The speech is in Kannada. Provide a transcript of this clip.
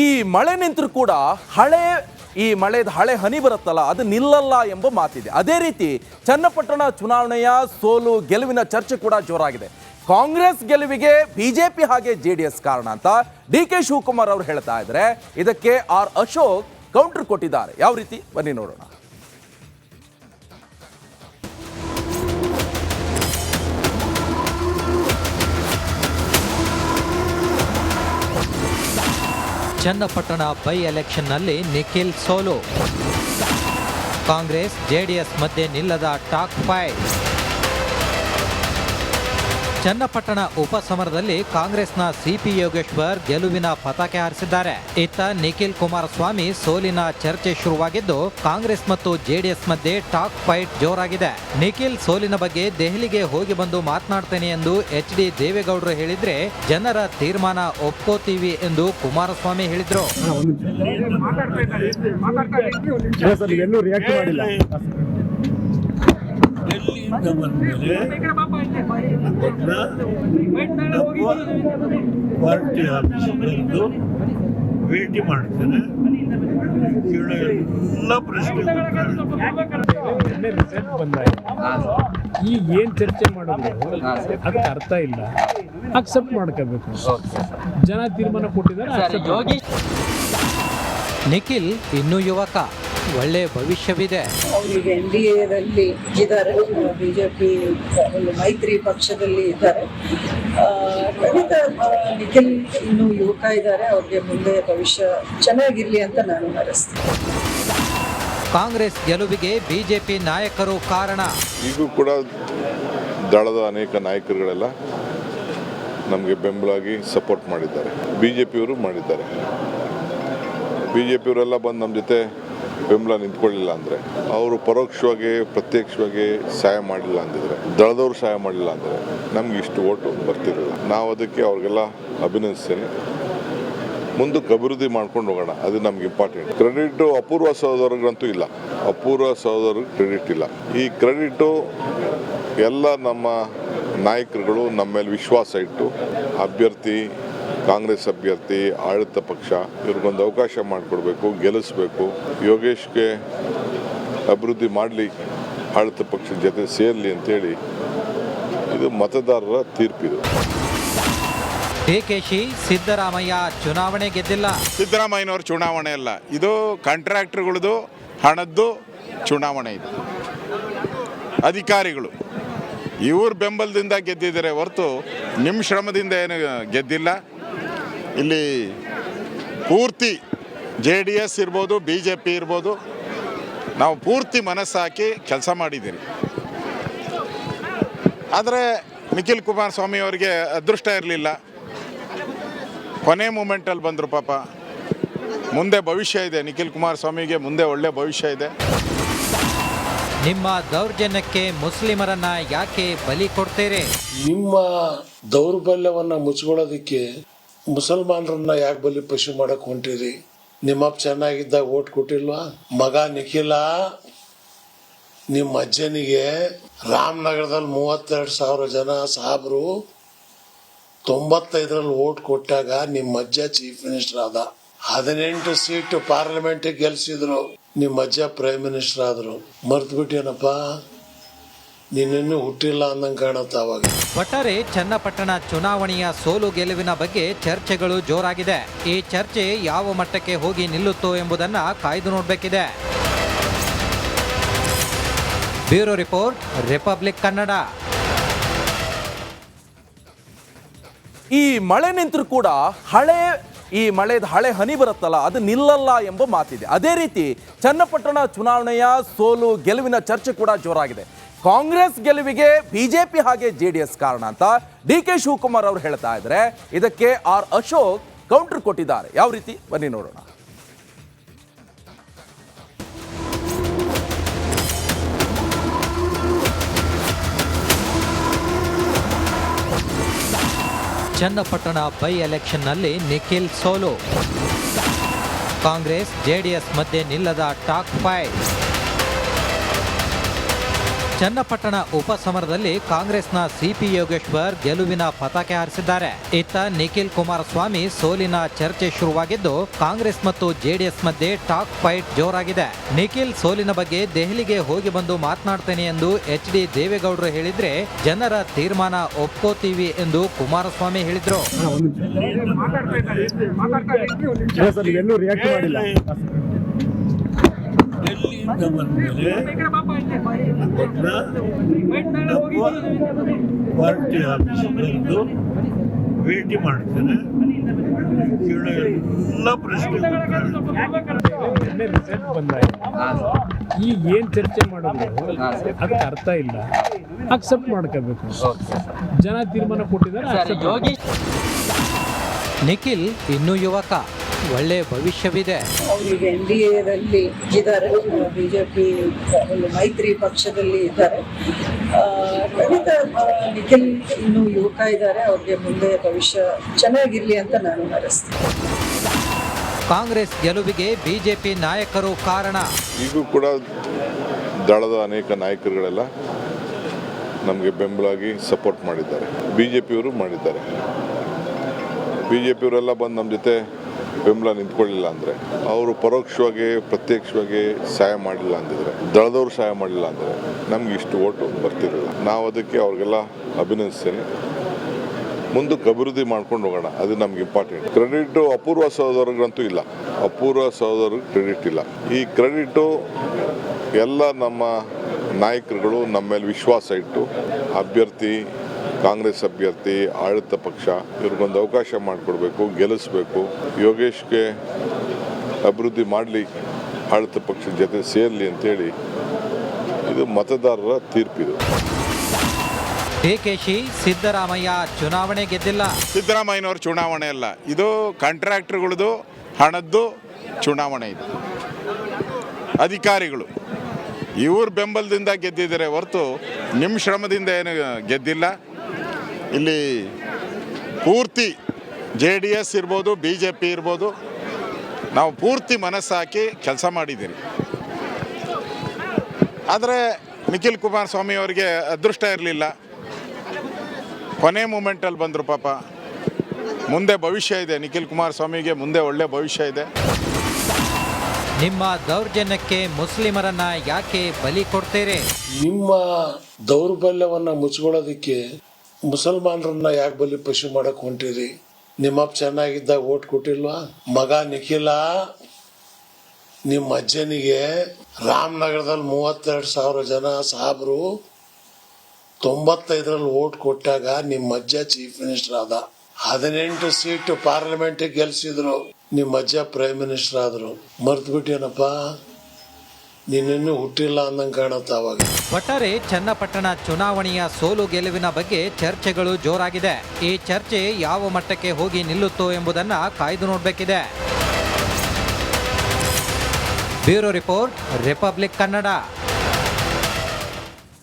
ಈ ಮಳೆ ನಿಂತರೂ ಕೂಡ ಹಳೆ ಹನಿ ಬರುತ್ತಲ್ಲ ಅದು ನಿಲ್ಲಲ್ಲ ಎಂಬ ಮಾತಿದೆ. ಅದೇ ರೀತಿ ಚನ್ನಪಟ್ಟಣ ಚುನಾವಣೆಯ ಸೋಲು ಗೆಲುವಿನ ಚರ್ಚೆ ಕೂಡ ಜೋರಾಗಿದೆ. ಕಾಂಗ್ರೆಸ್ ಗೆಲುವಿಗೆ ಬಿಜೆಪಿ ಹಾಗೆ ಜೆಡಿಎಸ್ ಕಾರಣ ಅಂತ ಡಿ.ಕೆ. ಶಿವಕುಮಾರ್ ಅವರು ಹೇಳ್ತಾ ಇದ್ದಾರೆ. ಇದಕ್ಕೆ ಆರ್ ಅಶೋಕ್ ಕೌಂಟರ್ ಕೊಟ್ಟಿದ್ದಾರೆ. ಯಾವ ರೀತಿ ಬನ್ನಿ ನೋಡೋಣ. ಚನ್ನಪಟ್ಟಣ ಬೈ ಎಲೆಕ್ಷನ್ನಲ್ಲಿ ನಿಖಿಲ್ ಸೋಲು. ಕಾಂಗ್ರೆಸ್ ಜೆಡಿಎಸ್ ಮಧ್ಯೆ ನಿಲ್ಲದ ಟಾಕ್ ಫೈಟ್. ಚನ್ನಪಟ್ಟಣ ಉಪಸಮರದಲ್ಲಿ ಕಾಂಗ್ರೆಸ್ನ ಸಿಪಿ ಯೋಗೇಶ್ವರ್ ಗೆಲುವಿನ ಪತಾಕೆ ಹಾರಿಸಿದ್ದಾರೆ. ಇತ್ತ ನಿಖಿಲ್ ಕುಮಾರಸ್ವಾಮಿ ಸೋಲಿನ ಚರ್ಚೆ ಶುರುವಾಗಿದ್ದು ಕಾಂಗ್ರೆಸ್ ಮತ್ತು ಜೆಡಿಎಸ್ ಮಧ್ಯೆ ಟಾಕ್ ಫೈಟ್ ಜೋರಾಗಿದೆ. ನಿಖಿಲ್ ಸೋಲಿನ ಬಗ್ಗೆ ದೆಹಲಿಗೆ ಹೋಗಿ ಬಂದು ಮಾತನಾಡ್ತೇನೆ ಎಂದು ಎಚ್.ಡಿ. ದೇವೇಗೌಡರು ಹೇಳಿದ್ರೆ ಜನರ ತೀರ್ಮಾನ ಒಪ್ಕೋತೀವಿ ಎಂದು ಕುಮಾರಸ್ವಾಮಿ ಹೇಳಿದ್ರು. ಪಾರ್ಟಿ ಆಫೀಸರ್ದು ಭೇಟಿ ಮಾಡ್ತೇನೆ, ಎಲ್ಲ ಪ್ರಶ್ನೆ ಈಗ ಏನ್ ಚರ್ಚೆ ಮಾಡೋದು ಅದಕ್ಕೆ ಅರ್ಥ ಇಲ್ಲ. ಅಕ್ಸೆಪ್ಟ್ ಮಾಡ್ಕೋಬೇಕು. ಜನ ತೀರ್ಮಾನ ಕೊಟ್ಟಿದ್ದಾರೆ. ನಿಖಿಲ್ ಇನ್ನೂ ಯುವಕ, ಒಳ್ಳೆ ಭವಿಷ್ಯವಿದೆ. ಈಗ NDAದಲ್ಲಿ ಇದ್ದಾರೆ, ಬಿಜೆಪಿ ಮೈತ್ರಿ ಪಕ್ಷದಲ್ಲಿ ಇದ್ದಾರೆ. ಖಂಡಿತ ನಿಖಿಲ್ ಇನ್ನೂ ಯುವಕ ಇದ್ದಾರೆ, ಅವ್ರಿಗೆ ಮುಂದೆ ಭವಿಷ್ಯ ಚೆನ್ನಾಗಿರ್ಲಿ ಅಂತ ನಾನು ಹಾರೈಸ್ತೀನಿ. ಕಾಂಗ್ರೆಸ್ ಗೆಲುವಿಗೆ ಬಿಜೆಪಿ ನಾಯಕರು ಕಾರಣ. ಈಗೂ ಕೂಡ ದಳದ ಅನೇಕ ನಾಯಕರುಗಳೆಲ್ಲ ನಮಗೆ ಬೆಂಬಲಾಗಿ ಸಪೋರ್ಟ್ ಮಾಡಿದ್ದಾರೆ. ಬಿಜೆಪಿಯವರು ಮಾಡಿದ್ದಾರೆ. ಬಿಜೆಪಿಯವರೆಲ್ಲ ಬಂದು ನಮ್ಮ ಜೊತೆ ಬೆಂಬಲ ನಿಂತ್ಕೊಳ್ಳಿಲ್ಲ ಅಂದರೆ, ಅವರು ಪರೋಕ್ಷವಾಗಿ ಪ್ರತ್ಯಕ್ಷವಾಗಿ ಸಹಾಯ ಮಾಡಲಿಲ್ಲ ಅಂದಿದ್ರೆ, ದಳದವರು ಸಹಾಯ ಮಾಡಲಿಲ್ಲ ಅಂದರೆ ನಮ್ಗೆ ಇಷ್ಟು ಓಟು ಬರ್ತಿರಲಿಲ್ಲ. ನಾವು ಅದಕ್ಕೆ ಅವ್ರಿಗೆಲ್ಲ ಅಭಿನಂದಿಸ್ತೇನೆ. ಮುಂದಕ್ಕೆ ಅಭಿವೃದ್ಧಿ ಮಾಡ್ಕೊಂಡು ಹೋಗೋಣ, ಅದು ನಮ್ಗೆ ಇಂಪಾರ್ಟೆಂಟ್. ಕ್ರೆಡಿಟು ಅಪೂರ್ವ ಸಹೋದರರಿಗಂತೂ ಇಲ್ಲ, ಅಪೂರ್ವ ಸಹೋದರಿಗೆ ಕ್ರೆಡಿಟ್ ಇಲ್ಲ. ಈ ಕ್ರೆಡಿಟು ಎಲ್ಲ ನಮ್ಮ ನಾಯಕರುಗಳು ನಮ್ಮ ಮೇಲೆ ವಿಶ್ವಾಸ ಇಟ್ಟು ಅಭ್ಯರ್ಥಿ, ಕಾಂಗ್ರೆಸ್ ಅಭ್ಯರ್ಥಿ, ಆಡಳಿತ ಪಕ್ಷ ಇವ್ರಿಗೊಂದು ಅವಕಾಶ ಮಾಡಿಕೊಡ್ಬೇಕು, ಗೆಲ್ಲಿಸ್ಬೇಕು, ಯೋಗೇಶ್ಗೆ ಅಭಿವೃದ್ಧಿ ಮಾಡಲಿ, ಆಡಳಿತ ಪಕ್ಷದ ಜೊತೆ ಸೇರಲಿ ಅಂತೇಳಿ ಇದು ಮತದಾರರ ತೀರ್ಪಿದು. ಡಿಕೆಶಿ ಸಿದ್ದರಾಮಯ್ಯ ಚುನಾವಣೆ ಗೆದ್ದಿಲ್ಲ. ಸಿದ್ದರಾಮಯ್ಯನವ್ರ ಚುನಾವಣೆ ಅಲ್ಲ, ಇದು ಕಾಂಟ್ರಾಕ್ಟರ್ಗಳದು ಹಣದ್ದು ಚುನಾವಣೆ. ಇದು ಅಧಿಕಾರಿಗಳು ಇವ್ರ ಬೆಂಬಲದಿಂದ ಗೆದ್ದಿದ್ದಾರೆ ಹೊರತು ನಿಮ್ಮ ಶ್ರಮದಿಂದ ಏನು ಗೆದ್ದಿಲ್ಲ. ಇಲ್ಲಿ ಪೂರ್ತಿ JDS ಇರ್ಬೋದು, BJP ಇರ್ಬೋದು, ನಾವು ಪೂರ್ತಿ ಮನಸ್ಸಾಕಿ ಕೆಲಸ ಮಾಡಿದ್ದೀರಿ. ಆದರೆ ನಿಖಿಲ್ ಕುಮಾರಸ್ವಾಮಿ ಅವರಿಗೆ ಅದೃಷ್ಟ ಇರಲಿಲ್ಲ, ಕೊನೆ ಮೂಮೆಂಟಲ್ಲಿ ಬಂದರು. ಪಾಪ ಮುಂದೆ ಭವಿಷ್ಯ ಇದೆ, ನಿಖಿಲ್ ಕುಮಾರಸ್ವಾಮಿಗೆ ಮುಂದೆ ಒಳ್ಳೆ ಭವಿಷ್ಯ ಇದೆ. ನಿಮ್ಮ ದೌರ್ಜನ್ಯಕ್ಕೆ ಮುಸ್ಲಿಮರನ್ನ ಯಾಕೆ ಬಲಿ ಕೊಡ್ತೀರಿ? ನಿಮ್ಮ ದೌರ್ಬಲ್ಯವನ್ನ ಮುಚ್ಕೊಳ್ಳೋದಕ್ಕೆ ಮುಸಲ್ಮಾನರನ್ನ ಯಾಕೆ ಬಲಿ ಪಶು ಮಾಡಕ್ ಹೊಂಟಿರಿ? ನಿಮ್ಮಪ್ಪ ಚೆನ್ನಾಗಿದ್ದಾಗ ಓಟ್ ಕೊಟ್ಟಿಲ್ವಾ? ಮಗ ನಿಖಿಲ ನಿಮ್ಮ ಅಜ್ಜನಿಗೆ ರಾಮನಗರದಲ್ಲಿ 32,000 ಜನ ಸಾಬ್ರು 95ರಲ್ಲಿ ಓಟ್ ಕೊಟ್ಟಾಗ ನಿಮ್ಮ ಅಜ್ಜ ಚೀಫ್ ಮಿನಿಸ್ಟರ್ ಆದ. 18 ಸೀಟ್ ಪಾರ್ಲಿಮೆಂಟ್ ಗೆಲ್ಸಿದ್ರು, ನಿಮ್ಮ ಅಜ್ಜ ಪ್ರೈಮ್ ಮಿನಿಸ್ಟರ್ ಆದ್ರು. ಮರ್ತು ಬಿಟ್ಟೇನಪ್ಪ, ನೀನಿನ್ನೂ ಹುಟ್ಟಿಲ್ಲ ಅಂದಂಗೆ ಕಾಣುತ್ತೆ. ಅವಾಗ ಒಟ್ಟಾರೆ ಚನ್ನಪಟ್ಟಣ ಚುನಾವಣೆಯ ಸೋಲು ಗೆಲುವಿನ ಬಗ್ಗೆ ಚರ್ಚೆಗಳು ಜೋರಾಗಿದೆ. ಈ ಚರ್ಚೆ ಯಾವ ಮಟ್ಟಕ್ಕೆ ಹೋಗಿ ನಿಲ್ಲುತ್ತೋ ಎಂಬುದನ್ನ ಕಾಯ್ದು ನೋಡಬೇಕಿದೆ. Bureau report, Republic Kannada. ಈ ಮಳೆ ನಿಂತರೂ ಕೂಡ ಹಳೆ ಹನಿ ಬರುತ್ತಲ್ಲ ಅದು ನಿಲ್ಲಲ್ಲ ಎಂಬ ಮಾತಿದೆ. ಅದೇ ರೀತಿ ಚನ್ನಪಟ್ಟಣ ಚುನಾವಣೆಯ ಸೋಲು ಗೆಲುವಿನ ಚರ್ಚೆ ಕೂಡ ಜೋರಾಗಿದೆ. ಕಾಂಗ್ರೆಸ್ ಗೆಲುವಿಗೆ ಬಿಜೆಪಿ ಹಾಗೆ ಜೆಡಿಎಸ್ ಕಾರಣ ಅಂತ ಡಿ.ಕೆ. ಶಿವಕುಮಾರ್ ಅವರು ಹೇಳ್ತಾ ಇದ್ದಾರೆ. ಇದಕ್ಕೆ ಆರ್ ಅಶೋಕ್ ಕೌಂಟರ್ ಕೊಟ್ಟಿದ್ದಾರೆ. ಯಾವ ರೀತಿ ಬನ್ನಿ ನೋಡೋಣ. ಚನ್ನಪಟ್ಟಣ ಬೈ ಎಲೆಕ್ಷನ್ನಲ್ಲಿ ನಿಖಿಲ್ ಸೋಲು. ಕಾಂಗ್ರೆಸ್ ಜೆಡಿಎಸ್ ಮಧ್ಯೆ ನಿಲ್ಲದ ಟಾಕ್ ಫೈಟ್. ಚನ್ನಪಟ್ಟಣ ಉಪಸಮರದಲ್ಲಿ ಕಾಂಗ್ರೆಸ್ನ ಸಿಪಿ ಯೋಗೇಶ್ವರ್ ಗೆಲುವಿನ ಪತಾಕೆ ಹಾರಿಸಿದ್ದಾರೆ. ಇತ್ತ ನಿಖಿಲ್ ಕುಮಾರಸ್ವಾಮಿ ಸೋಲಿನ ಚರ್ಚೆ ಶುರುವಾಗಿದ್ದು ಕಾಂಗ್ರೆಸ್ ಮತ್ತು ಜೆಡಿಎಸ್ ಮಧ್ಯೆ ಟಾಕ್ ಫೈಟ್ ಜೋರಾಗಿದೆ. ನಿಖಿಲ್ ಸೋಲಿನ ಬಗ್ಗೆ ದೆಹಲಿಗೆ ಹೋಗಿ ಬಂದು ಮಾತನಾಡ್ತೇನೆ ಎಂದು HD ದೇವೇಗೌಡರು ಹೇಳಿದ್ರೆ ಜನರ ತೀರ್ಮಾನ ಒಪ್ಕೋತೀವಿ ಎಂದು ಕುಮಾರಸ್ವಾಮಿ ಹೇಳಿದ್ರು. ಡೆಲ್ಲಿಯಿಂದ ಬಂದಮೇಲೆ ಅದನ್ನ ನಮ್ಮ ಪಾರ್ಟಿ ಆಫೀಸ್ ಕರೆದು ಭೇಟಿ ಮಾಡ್ತೇನೆ. ಕೇಳೋ ಎಲ್ಲ ಪ್ರಶ್ನೆ ರಿಸಲ್ಟ್ ಬಂದಾಗ ಈಗ ಏನ್ ಚರ್ಚೆ ಮಾಡಿದ್ರು ಅದಕ್ಕೆ ಅರ್ಥ ಇಲ್ಲ, ಅಕ್ಸೆಪ್ಟ್ ಮಾಡ್ಕೋಬೇಕು. ಜನ ತೀರ್ಮಾನ ಕೊಟ್ಟಿದ್ದಾರೆ. ನಿಖಿಲ್ ಇನ್ನೂ ಯುವಕ, ಒಳ್ಳೆ ಭವಿಷ್ಯವಿದೆ. ಈಗ NDAದಲ್ಲಿ ಇದ್ದಾರೆ, ಬಿಜೆಪಿ ಒಂದು ಮೈತ್ರಿ ಪಕ್ಷದಲ್ಲಿ ಇದ್ದಾರೆ. ಖಂಡಿತ ನಿಖಿಲ್ ಇನ್ನೂ ಯುವಕ ಇದ್ದಾರೆ, ಅವ್ರಿಗೆ ಮುಂದೆ ಭವಿಷ್ಯ ಚೆನ್ನಾಗಿರ್ಲಿ ಅಂತ ನಾನು ಹಾರೈಸ್ತೀನಿ. ಕಾಂಗ್ರೆಸ್ ಗೆಲುವಿಗೆ ಬಿಜೆಪಿ ನಾಯಕರು ಕಾರಣ. ಈಗೂ ಕೂಡ ದಳದ ಅನೇಕ ನಾಯಕರುಗಳೆಲ್ಲ ನಮಗೆ ಬೆಂಬಲಾಗಿ ಸಪೋರ್ಟ್ ಮಾಡಿದ್ದಾರೆ. BJPಯವರು ಮಾಡಿದ್ದಾರೆ. BJPಯವರೆಲ್ಲ ಬಂದು ನಮ್ಮ ಜೊತೆ ಬೆಂಬಲ ನಿಂತ್ಕೊಳ್ಳಿಲ್ಲ ಅಂದರೆ, ಅವರು ಪರೋಕ್ಷವಾಗಿ ಪ್ರತ್ಯಕ್ಷವಾಗಿ ಸಹಾಯ ಮಾಡಿಲ್ಲ ಅಂದಿದ್ರೆ, ದಳದವರು ಸಹಾಯ ಮಾಡಿಲ್ಲ ಅಂದರೆ ನಮ್ಗೆ ಇಷ್ಟು ಓಟು ಬರ್ತಿರಲಿಲ್ಲ. ನಾವು ಅದಕ್ಕೆ ಅವ್ರಿಗೆಲ್ಲ ಅಭಿನಂದಿಸ್ತೇನೆ. ಮುಂದಕ್ಕೆ ಅಭಿವೃದ್ಧಿ ಮಾಡ್ಕೊಂಡು ಹೋಗೋಣ, ಅದು ನಮ್ಗೆ ಇಂಪಾರ್ಟೆಂಟ್. ಕ್ರೆಡಿಟು ಅಪೂರ್ವ ಸಹೋದರರಿಗಂತೂ ಇಲ್ಲ, ಅಪೂರ್ವ ಸಹೋದರಿಗೆ ಕ್ರೆಡಿಟ್ ಇಲ್ಲ. ಈ ಕ್ರೆಡಿಟು ಎಲ್ಲ ನಮ್ಮ ನಾಯಕರುಗಳು ನಮ್ಮ ಮೇಲೆ ವಿಶ್ವಾಸ ಇಟ್ಟು ಅಭ್ಯರ್ಥಿ, ಕಾಂಗ್ರೆಸ್ ಅಭ್ಯರ್ಥಿ, ಆಡಳಿತ ಪಕ್ಷ ಇವ್ರಿಗೊಂದು ಅವಕಾಶ ಮಾಡಿಕೊಡ್ಬೇಕು, ಗೆಲ್ಲಿಸ್ಬೇಕು, ಯೋಗೇಶ್ಗೆ ಅಭಿವೃದ್ಧಿ ಮಾಡಲಿ, ಆಡಳಿತ ಪಕ್ಷದ ಜೊತೆ ಸೇರಲಿ ಅಂತೇಳಿ ಇದು ಮತದಾರರ ತೀರ್ಪಿದು. ಡಿಕೆಶಿ ಸಿದ್ದರಾಮಯ್ಯ ಚುನಾವಣೆ ಗೆದ್ದಿಲ್ಲ. ಸಿದ್ದರಾಮಯ್ಯನವ್ರ ಚುನಾವಣೆ ಅಲ್ಲ, ಇದು ಕಾಂಟ್ರಾಕ್ಟರ್ಗಳದು ಹಣದ್ದು ಚುನಾವಣೆ. ಇದು ಅಧಿಕಾರಿಗಳು ಇವ್ರ ಬೆಂಬಲದಿಂದ ಗೆದ್ದಿದ್ದಾರೆ ಹೊರತು ನಿಮ್ಮ ಶ್ರಮದಿಂದ ಏನು ಗೆದ್ದಿಲ್ಲ. ಇಲ್ಲಿ ಪೂರ್ತಿ JDS ಇರ್ಬೋದು, BJP ಇರ್ಬೋದು, ನಾವು ಪೂರ್ತಿ ಮನಸ್ಸಾಕಿ ಕೆಲಸ ಮಾಡಿದ್ದೀರಿ. ಆದರೆ ನಿಖಿಲ್ ಕುಮಾರಸ್ವಾಮಿ ಅವರಿಗೆ ಅದೃಷ್ಟ ಇರಲಿಲ್ಲ, ಕೊನೆ ಮೂಮೆಂಟಲ್ಲಿ ಬಂದರು. ಪಾಪ ಮುಂದೆ ಭವಿಷ್ಯ ಇದೆ, ನಿಖಿಲ್ ಕುಮಾರಸ್ವಾಮಿಗೆ ಮುಂದೆ ಒಳ್ಳೆ ಭವಿಷ್ಯ ಇದೆ. ನಿಮ್ಮ ದೌರ್ಜನ್ಯಕ್ಕೆ ಮುಸ್ಲಿಮರನ್ನ ಯಾಕೆ ಬಲಿ ಕೊಡ್ತೀರಿ? ನಿಮ್ಮ ದೌರ್ಬಲ್ಯವನ್ನ ಮುಚ್ಕೊಳ್ಳೋದಿಕ್ಕೆ ಮುಸಲ್ಮಾನರನ್ನ ಯಾಕೆ ಬಲಿ ಪಶು ಮಾಡಕ್ ಹೊಂಟಿರಿ? ನಿಮ್ಮಪ್ಪ ಚೆನ್ನಾಗಿದ್ದಾಗ ಓಟ್ ಕೊಟ್ಟಿಲ್ವಾ? ಮಗ ನಿಖಿಲ ನಿಮ್ಮ ಅಜ್ಜನಿಗೆ ರಾಮನಗರದಲ್ಲಿ 32,000 ಜನ ಸಾಬ್ರು 95ರಲ್ಲಿ ಓಟ್ ಕೊಟ್ಟಾಗ ನಿಮ್ಮ ಅಜ್ಜ ಚೀಫ್ ಮಿನಿಸ್ಟರ್ ಆದ. 18 ಸೀಟ್ ಪಾರ್ಲಿಮೆಂಟ್ ಗೆಲ್ಸಿದ್ರು, ನಿಮ್ಮ ಅಜ್ಜ ಪ್ರೈಮ್ ಮಿನಿಸ್ಟರ್ ಆದ್ರು. ಮರ್ತು ಬಿಟ್ಟೇನಪ್ಪ, ನೀನಿನ್ನೂ ಹುಟ್ಟಿಲ್ಲ ಅಂದಂಗೆ ಕಾಣುತ್ತ. ಅವಾಗ ಒಟ್ಟಾರೆ ಚನ್ನಪಟ್ಟಣ ಚುನಾವಣೆಯ ಸೋಲು ಗೆಲುವಿನ ಬಗ್ಗೆ ಚರ್ಚೆಗಳು ಜೋರಾಗಿದೆ. ಈ ಚರ್ಚೆ ಯಾವ ಮಟ್ಟಕ್ಕೆ ಹೋಗಿ ನಿಲ್ಲುತ್ತೋ ಎಂಬುದನ್ನ ಕಾಯ್ದು ನೋಡಬೇಕಿದೆ. Bureau report, Republic Kannada.